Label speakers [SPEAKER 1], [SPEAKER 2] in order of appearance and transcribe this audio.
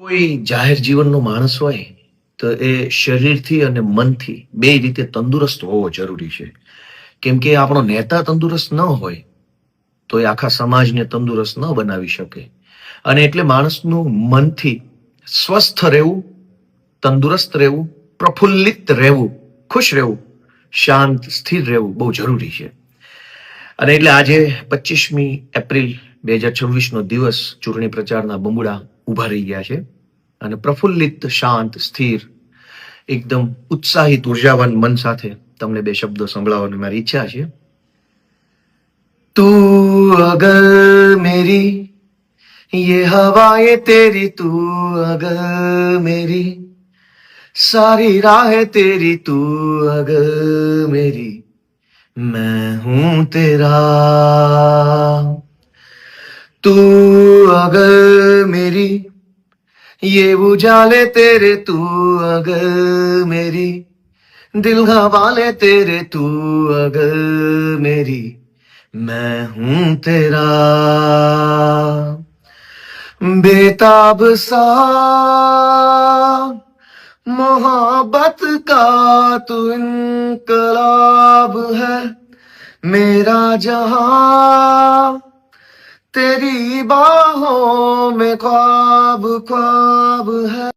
[SPEAKER 1] કોઈ જાહેર જીવનનો માણસ હોય તો એ શરીરથી અને મનથી બે રીતે તંદુરસ્ત હોવો જરૂરી છે. કેમ કે આપણો નેતા તંદુરસ્ત ન હોય તો એ આખા સમાજને તંદુરસ્ત ન બનાવી શકે. અને એટલે માણસનું મનથી સ્વસ્થ રહેવું, તંદુરસ્ત રહેવું, પ્રફુલ્લિત રહેવું, ખુશ રહેવું, શાંત સ્થિર રહેવું બહુ જરૂરી છે. અને એટલે આજે 25મી એપ્રિલ 2026 નો દિવસ ચૂંટણી પ્રચારના બમુડા ઉભા રહી ગયા છે. અને પ્રફુલ્લિત, શાંત, સ્થિર, એકદમ ઉત્સાહિત, ઉર્જાવાન મન સાથે તમને બે શબ્દો સંભળાવવાની મારી ઈચ્છા છે. तू अगर मेरी ये हवाएं तेरी, तू अगर मेरी सारी राहें तेरी, तू अगर मेरी मैं हूं तेरा. तू अगर मेरी ये उजाले तेरे, तू अगर मेरी दिल हवाले तेरे, तू अगर मेरी मैं हूं तेरा. बेताब सा मोहब्बत का तू इनकलाब है. मेरा जहां तेरी बाहों में ख्वाब ख्वाब है.